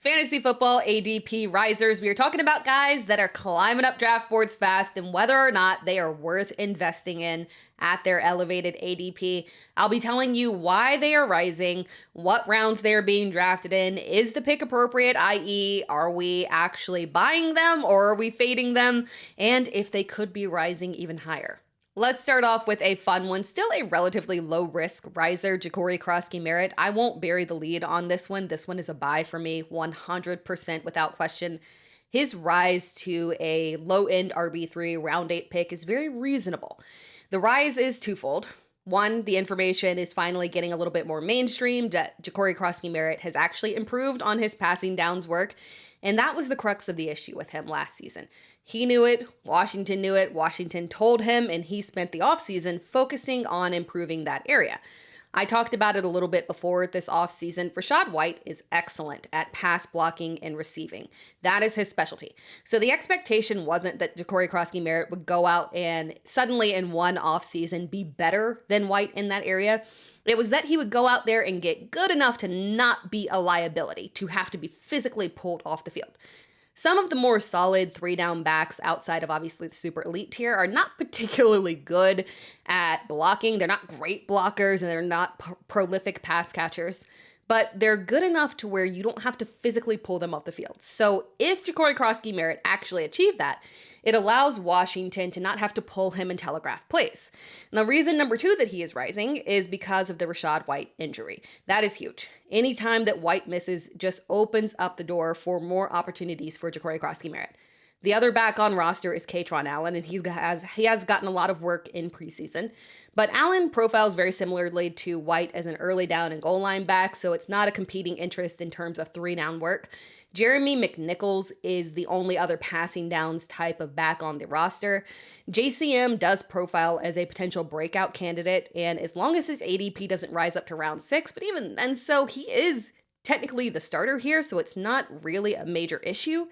Fantasy football ADP risers. We are talking about guys that are climbing up draft boards fast and whether or not they are worth investing in at their elevated ADP. I'll be telling you why they are rising, what rounds they are being drafted in, is the pick appropriate, i.e., are we actually buying them or are we fading them, and if they could be rising even higher. Let's start off with a fun one. Still a relatively low-risk riser, Jacory Croskey-Merritt. I won't bury the lead on this one. This one is a buy for me, 100% without question. His rise to a low-end RB3 round 8 pick is very reasonable. The rise is twofold. One, the information is finally getting a little bit more mainstream. Jacory Croskey-Merritt has actually improved on his passing downs work, and that was the crux of the issue with him last season. He knew it, Washington knew it, Washington told him, and he spent the offseason focusing on improving that area. I talked about it a little bit before this offseason. Rachaad White is excellent at pass blocking and receiving. That is his specialty. So the expectation wasn't that Jacory Croskey-Merritt would go out and suddenly in one offseason be better than White in that area. It was that he would go out there and get good enough to not be a liability, to have to be physically pulled off the field. Some of the more solid 3-down backs outside of obviously the super elite tier are not particularly good at blocking. They're not great blockers and they're not prolific pass catchers, but they're good enough to where you don't have to physically pull them off the field. So if Jacory Croskey-Merritt actually achieved that, it allows Washington to not have to pull him and telegraph plays. Now, reason number 2 that he is rising is because of the Rachaad White injury. That is huge. Anytime that White misses just opens up the door for more opportunities for Jacory Croskey-Merritt. The other back on roster is Kaytron Allen, and he has gotten a lot of work in preseason. But Allen profiles very similarly to White as an early down and goal line back, so it's not a competing interest in terms of 3-down work. Jeremy McNichols is the only other passing downs type of back on the roster. JCM does profile as a potential breakout candidate, and as long as his ADP doesn't rise up to round 6, but even then so, he is technically the starter here, so it's not really a major issue.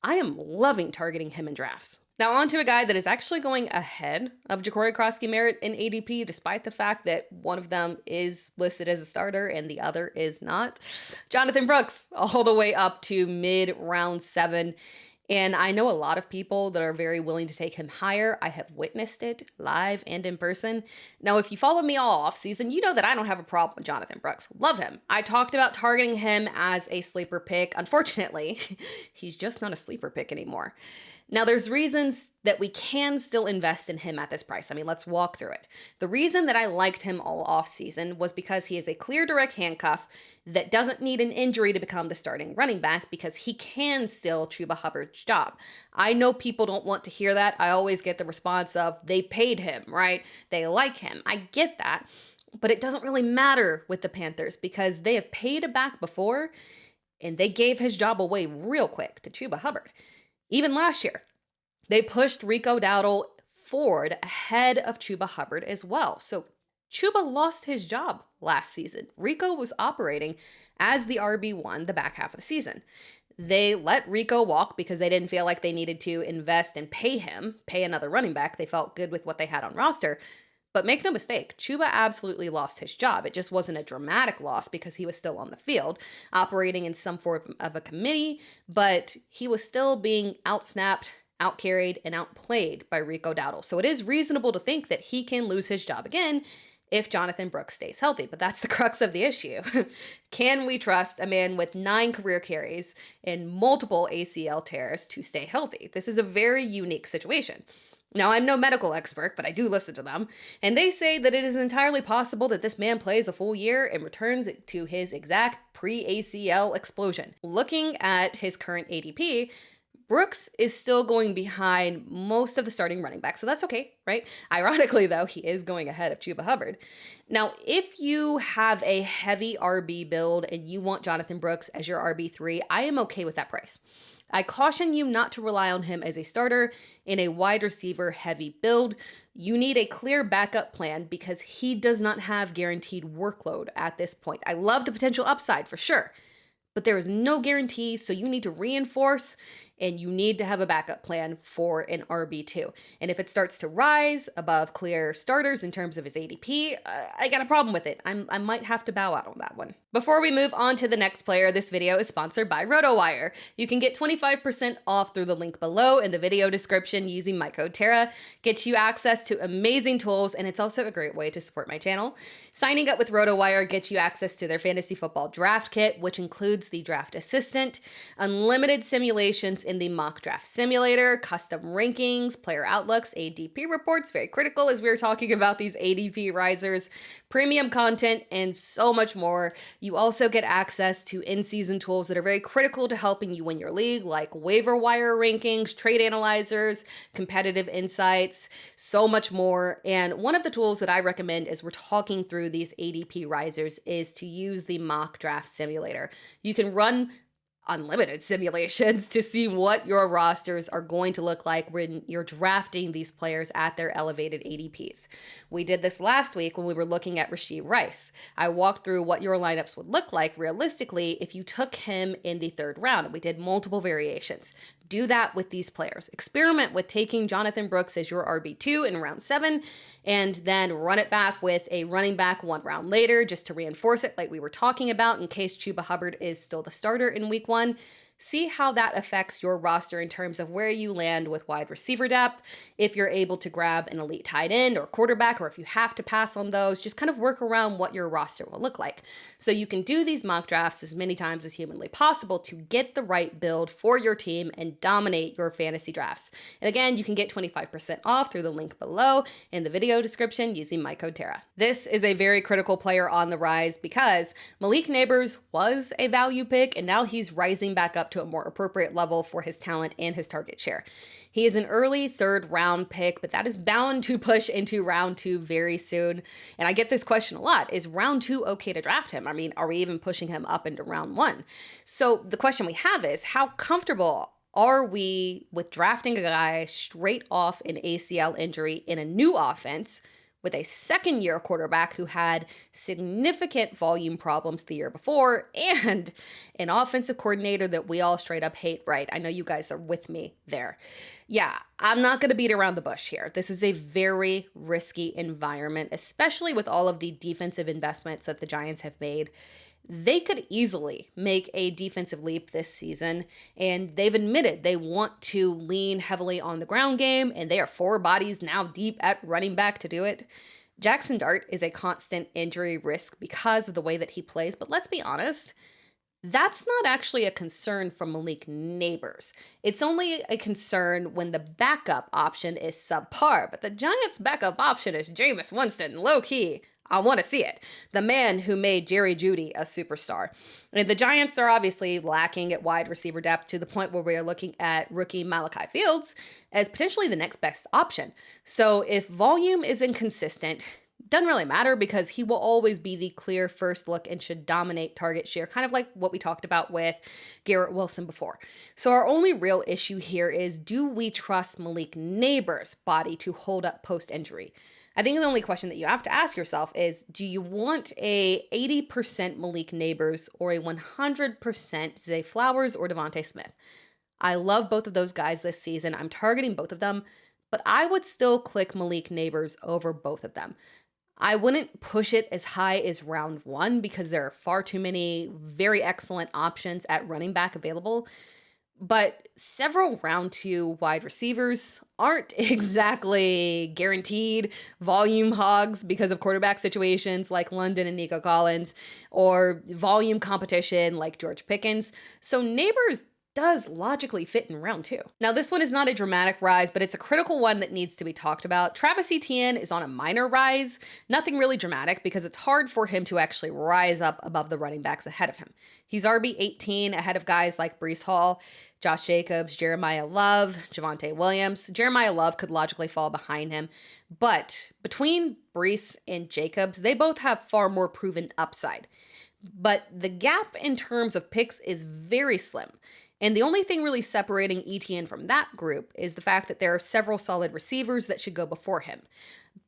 I am loving targeting him in drafts. Now on to a guy that is actually going ahead of Jacory Croskey-Merritt in ADP, despite the fact that one of them is listed as a starter and the other is not. Jonathon Brooks, all the way up to mid-round 7. And I know a lot of people that are very willing to take him higher. I have witnessed it live and in person. Now, if you follow me all off season, you know that I don't have a problem with Jonathon Brooks. Love him. I talked about targeting him as a sleeper pick. Unfortunately, he's just not a sleeper pick anymore. Now, there's reasons that we can still invest in him at this price. I mean, let's walk through it. The reason that I liked him all offseason was because he is a clear direct handcuff that doesn't need an injury to become the starting running back because he can still Chuba Hubbard's job. I know people don't want to hear that. I always get the response of, they paid him, right? They like him. I get that. But it doesn't really matter with the Panthers because they have paid a back before and they gave his job away real quick to Chuba Hubbard. Even last year, they pushed Rico Dowdle forward ahead of Chuba Hubbard as well. So Chuba lost his job last season. Rico was operating as the RB1 the back half of the season. They let Rico walk because they didn't feel like they needed to invest and pay another running back. They felt good with what they had on roster. But make no mistake, Chuba absolutely lost his job. It just wasn't a dramatic loss because he was still on the field, operating in some form of a committee, but he was still being outsnapped, outcarried, and outplayed by Rico Dowdle. So it is reasonable to think that he can lose his job again if Jonathon Brooks stays healthy. But that's the crux of the issue. Can we trust a man with 9 career carries and multiple ACL tears to stay healthy? This is a very unique situation. Now, I'm no medical expert, but I do listen to them, and they say that it is entirely possible that this man plays a full year and returns to his exact pre-ACL explosion. Looking at his current ADP, Brooks is still going behind most of the starting running backs, so that's okay, right? Ironically, though, he is going ahead of Chuba Hubbard. Now, if you have a heavy RB build and you want Jonathon Brooks as your RB3, I am okay with that price. I caution you not to rely on him as a starter in a wide receiver heavy build. You need a clear backup plan because he does not have guaranteed workload at this point. I love the potential upside for sure, but there is no guarantee, so you need to reinforce and you need to have a backup plan for an RB2. And if it starts to rise above clear starters in terms of his ADP, I got a problem with it. I might have to bow out on that one. Before we move on to the next player, this video is sponsored by RotoWire. You can get 25% off through the link below in the video description using my code Tera. Gets you access to amazing tools, and it's also a great way to support my channel. Signing up with RotoWire gets you access to their fantasy football draft kit, which includes the draft assistant, unlimited simulations in the mock draft simulator, custom rankings, player outlooks, ADP reports, very critical as we were talking about these ADP risers, premium content, and so much more. You also get access to in-season tools that are very critical to helping you win your league, like waiver wire rankings, trade analyzers, competitive insights, so much more. And one of the tools that I recommend as we're talking through these ADP risers is to use the mock draft simulator. You can run unlimited simulations to see what your rosters are going to look like when you're drafting these players at their elevated ADPs. We did this last week when we were looking at Rashee Rice. I walked through what your lineups would look like realistically if you took him in the third round, and we did multiple variations. Do that with these players. Experiment with taking Jonathon Brooks as your RB2 in round 7 and then run it back with a running back 1 round later just to reinforce it like we were talking about in case Chuba Hubbard is still the starter in week 1. See how that affects your roster in terms of where you land with wide receiver depth. If you're able to grab an elite tight end or quarterback, or if you have to pass on those, just kind of work around what your roster will look like. So you can do these mock drafts as many times as humanly possible to get the right build for your team and dominate your fantasy drafts. And again, you can get 25% off through the link below in the video description using my code Tera. This is a very critical player on the rise because Malik Nabers was a value pick and now he's rising back up to a more appropriate level for his talent and his target share. He is an early 3rd round pick, but that is bound to push into round 2 very soon. And I get this question a lot. Is round 2 okay to draft him? I mean, are we even pushing him up into round 1? So the question we have is, how comfortable are we with drafting a guy straight off an ACL injury in a new offense with a second-year quarterback who had significant volume problems the year before and an offensive coordinator that we all straight up hate, right? I know you guys are with me there. Yeah, I'm not going to beat around the bush here. This is a very risky environment, especially with all of the defensive investments that the Giants have made. They could easily make a defensive leap this season, and they've admitted they want to lean heavily on the ground game, and they are 4 bodies now deep at running back to do it. Jackson Dart is a constant injury risk because of the way that he plays, but let's be honest, that's not actually a concern for Malik Nabers. It's only a concern when the backup option is subpar, but the Giants' backup option is Jameis Winston, low-key. I want to see it. The man who made Jerry Jeudy a superstar. And the Giants are obviously lacking at wide receiver depth to the point where we are looking at rookie Malachi Fields as potentially the next best option. So if volume is inconsistent, doesn't really matter because he will always be the clear first look and should dominate target share, kind of like what we talked about with Garrett Wilson before. So our only real issue here is, do we trust Malik Nabers' body to hold up post-injury? I think the only question that you have to ask yourself is, do you want a 80% Malik Nabers or a 100% Zay Flowers or Devontae Smith? I love both of those guys this season. I'm targeting both of them, but I would still click Malik Nabers over both of them. I wouldn't push it as high as round 1 because there are far too many very excellent options at running back available. But several round 2 wide receivers aren't exactly guaranteed volume hogs because of quarterback situations like London and Nico Collins, or volume competition like George Pickens. So Nabers does logically fit in round 2. Now, this one is not a dramatic rise, but it's a critical one that needs to be talked about. Travis Etienne is on a minor rise, nothing really dramatic because it's hard for him to actually rise up above the running backs ahead of him. He's RB 18 ahead of guys like Breece Hall, Josh Jacobs, Jeremiah Love, Javonte Williams. Jeremiah Love could logically fall behind him, but between Breece and Jacobs, they both have far more proven upside. But the gap in terms of picks is very slim. And the only thing really separating Etienne from that group is the fact that there are several solid receivers that should go before him.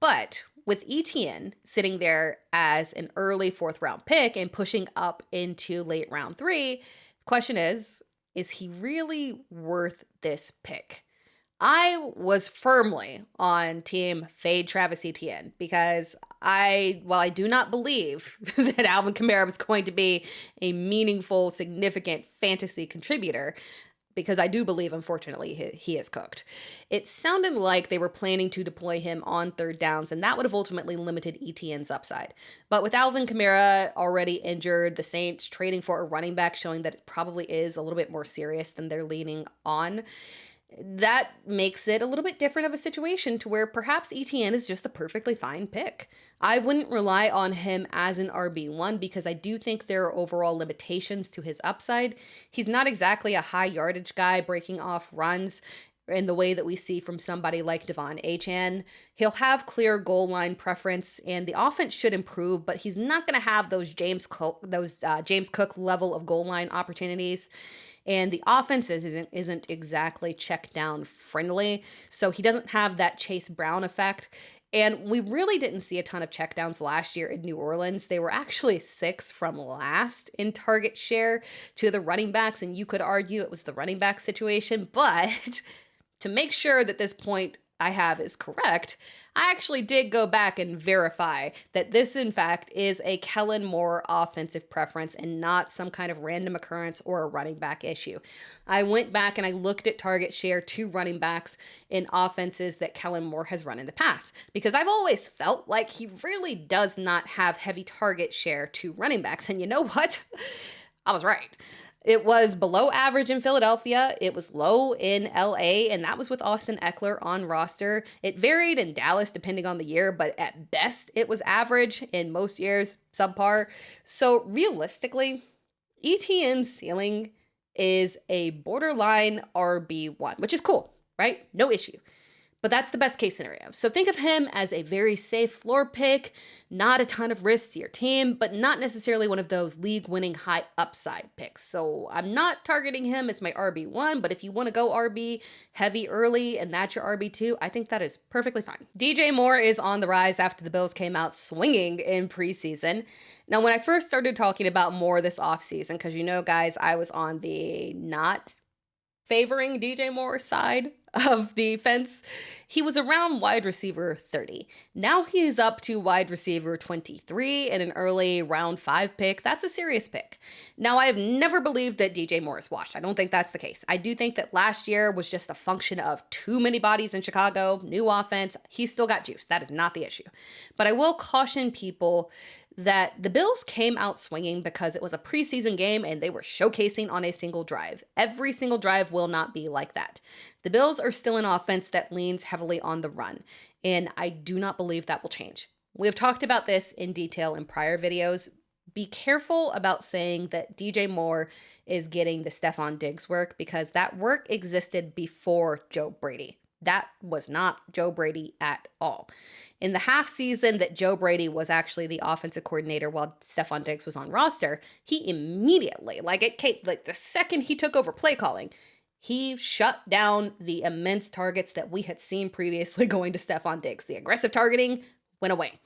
But with Etienne sitting there as an early 4th round pick and pushing up into late round 3, the question is, is he really worth this pick? I was firmly on team fade Travis Etienne because while I do not believe that Alvin Kamara was going to be a meaningful, significant fantasy contributor, because I do believe, unfortunately, he is cooked. It sounded like they were planning to deploy him on third downs, and that would have ultimately limited Etienne's upside. But with Alvin Kamara already injured, the Saints trading for a running back, showing that it probably is a little bit more serious than they're leaning on, that makes it a little bit different of a situation to where perhaps Etienne is just a perfectly fine pick. I wouldn't rely on him as an RB1 because I do think there are overall limitations to his upside. He's not exactly a high yardage guy breaking off runs in the way that we see from somebody like Devon Achane. He'll have clear goal line preference and the offense should improve, but he's not going to have those James Cook level of goal line opportunities. And the offense isn't exactly check down friendly, so he doesn't have that Chase Brown effect. And we really didn't see a ton of checkdowns last year in New Orleans. They were actually 6th from last in target share to the running backs, and you could argue it was the running back situation. But to make sure that this point I have is correct, I actually did go back and verify that this, in fact, is a Kellen Moore offensive preference and not some kind of random occurrence or a running back issue. I went back and I looked at target share to running backs in offenses that Kellen Moore has run in the past, because I've always felt like he really does not have heavy target share to running backs. And you know what? I was right. It was below average in Philadelphia. It was low in LA, and that was with Austin Eckler on roster. It varied in Dallas depending on the year, but at best it was average. In most years, subpar. So realistically, Etienne's ceiling is a borderline RB1, which is cool, right? No issue. But that's the best case scenario. So think of him as a very safe floor pick, not a ton of risk to your team, but not necessarily one of those league-winning high upside picks. So I'm not targeting him as my RB1, but if you want to go RB heavy early and that's your RB2, I think that is perfectly fine. DJ Moore is on the rise after the Bills came out swinging in preseason. Now, when I first started talking about Moore this offseason, because you know, guys, I was on the not favoring DJ Moore side of the fence, he was around wide receiver 30. Now he is up to wide receiver 23 in an early round 5 pick. That's a serious pick. Now, I have never believed that DJ Moore is washed. I don't think that's the case. I do think that last year was just a function of too many bodies in Chicago, new offense. He's still got juice. That is not the issue. But I will caution people that the Bills came out swinging because it was a preseason game and they were showcasing on a single drive. Every single drive will not be like that. The Bills are still an offense that leans heavily on the run, and I do not believe that will change. We have talked about this in detail in prior videos. Be careful about saying that DJ Moore is getting the Stephon Diggs work, because that work existed before Joe Brady. That was not Joe Brady at all. In the half season that Joe Brady was actually the offensive coordinator while Stephon Diggs was on roster, he immediately, the second he took over play calling, he shut down the immense targets that we had seen previously going to Stephon Diggs. The aggressive targeting went away.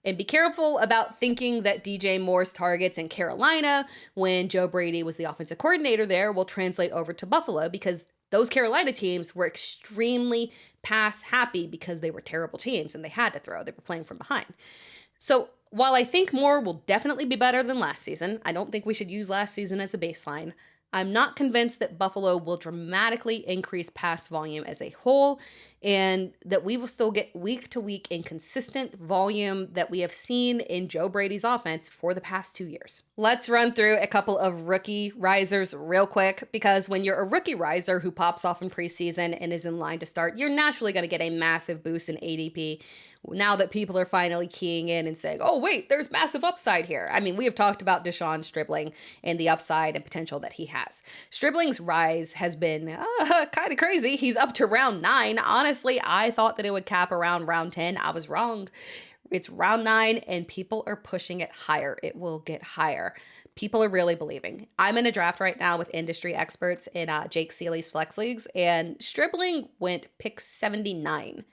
And be careful about thinking that DJ Moore's targets in Carolina, when Joe Brady was the offensive coordinator there, will translate over to Buffalo, because those Carolina teams were extremely pass happy because they were terrible teams and they had to throw. They were playing from behind. So while I think Moore will definitely be better than last season, I don't think we should use last season as a baseline. I'm not convinced that Buffalo will dramatically increase pass volume as a whole, and that we will still get week-to-week inconsistent volume that we have seen in Joe Brady's offense for the past 2 years. Let's run through a couple of rookie risers real quick, because when you're a rookie riser who pops off in preseason and is in line to start, you're naturally going to get a massive boost in ADP now that people are finally keying in and saying, oh, wait, there's massive upside here. I mean, we have talked about Deshaun Stribling and the upside and potential that he has. Stribling's rise has been kind of crazy. He's up to round 9. Honestly, I thought that it would cap around round 10. I was wrong. It's round 9 and people are pushing it higher. It will get higher. People are really believing. I'm in a draft right now with industry experts in Jake Seeley's Flex Leagues, and Stribling went pick 79.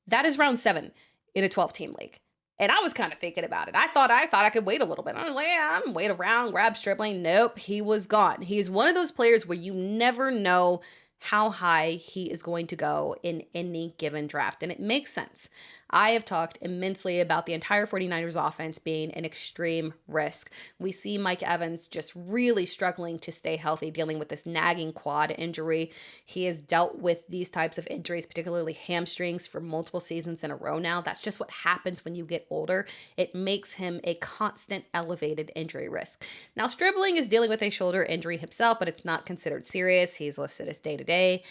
That is round 7 in a 12-team league. And I was kind of thinking about it. I thought I could wait a little bit. I was like, yeah, I'm wait around, grab Stribling. Nope, he was gone. He's one of those players where you never know how high he is going to go in any given draft. And it makes sense. I have talked immensely about the entire 49ers offense being an extreme risk. We see Mike Evans just really struggling to stay healthy, dealing with this nagging quad injury. He has dealt with these types of injuries, particularly hamstrings, for multiple seasons in a row now. That's just what happens when you get older. It makes him a constant elevated injury risk. Now, Stribling is dealing with a shoulder injury himself, but it's not considered serious. He's listed as day-to-day.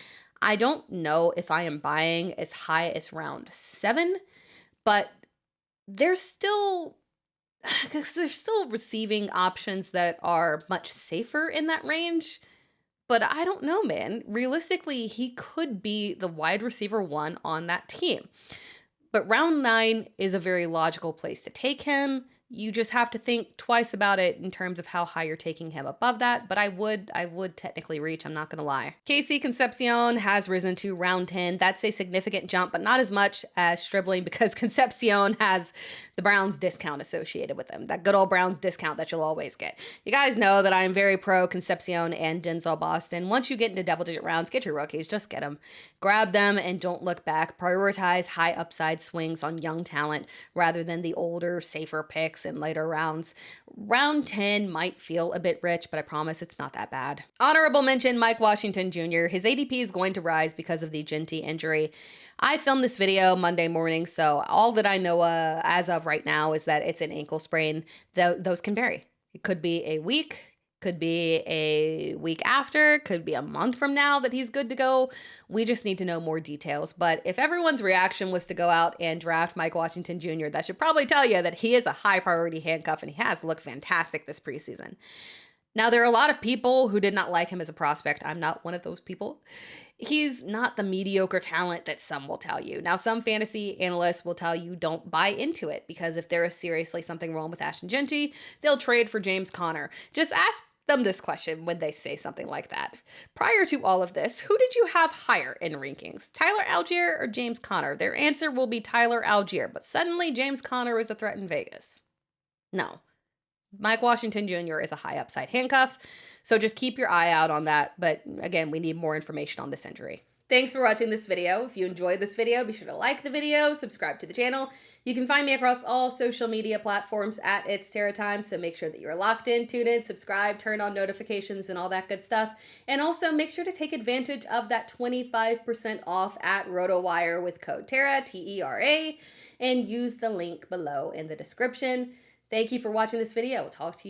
I don't know if I am buying as high as round 7, but there's still because there's still receiving options that are much safer in that range. But I don't know, man. Realistically, he could be the wide receiver 1 on that team. But round 9 is a very logical place to take him. You just have to think twice about it in terms of how high you're taking him above that. But I would technically reach, I'm not going to lie. Casey Concepcion has risen to round 10. That's a significant jump, but not as much as Stribling because Concepcion has the Browns discount associated with him. That good old Browns discount that you'll always get. You guys know that I'm very pro Concepcion and Denzel Boston. Once you get into double-digit rounds, get your rookies. Just get them. Grab them and don't look back. Prioritize high upside swings on young talent rather than the older, safer picks in later rounds. Round 10 might feel a bit rich, but I promise it's not that bad. Honorable mention, Mike Washington Jr. His ADP is going to rise because of the Genty injury. I filmed this video Monday morning, so all that I know as of right now is that it's an ankle sprain. Those can vary. It could be a week, could be a week after, could be a month from now that he's good to go. We just need to know more details. But if everyone's reaction was to go out and draft Mike Washington Jr., that should probably tell you that he is a high priority handcuff and he has looked fantastic this preseason. Now, there are a lot of people who did not like him as a prospect. I'm not one of those people. He's not the mediocre talent that some will tell you. Now, some fantasy analysts will tell you don't buy into it because if there is seriously something wrong with Ashton Genty, they'll trade for James Conner. Just ask them this question when they say something like that. Prior to all of this, who did you have higher in rankings? Tyler Algier or James Conner? Their answer will be Tyler Algier, but suddenly James Conner is a threat in Vegas. No. Mike Washington Jr. is a high upside handcuff, so just keep your eye out on that. But again, we need more information on this injury. Thanks for watching this video. If you enjoyed this video, be sure to like the video, subscribe to the channel. You can find me across all social media platforms at It's Tera Time, so make sure that you're locked in, tune in, subscribe, turn on notifications, and all that good stuff. And also make sure to take advantage of that 25% off at RotoWire with code Tera, T-E-R-A, and use the link below in the description. Thank you for watching this video. We'll talk to you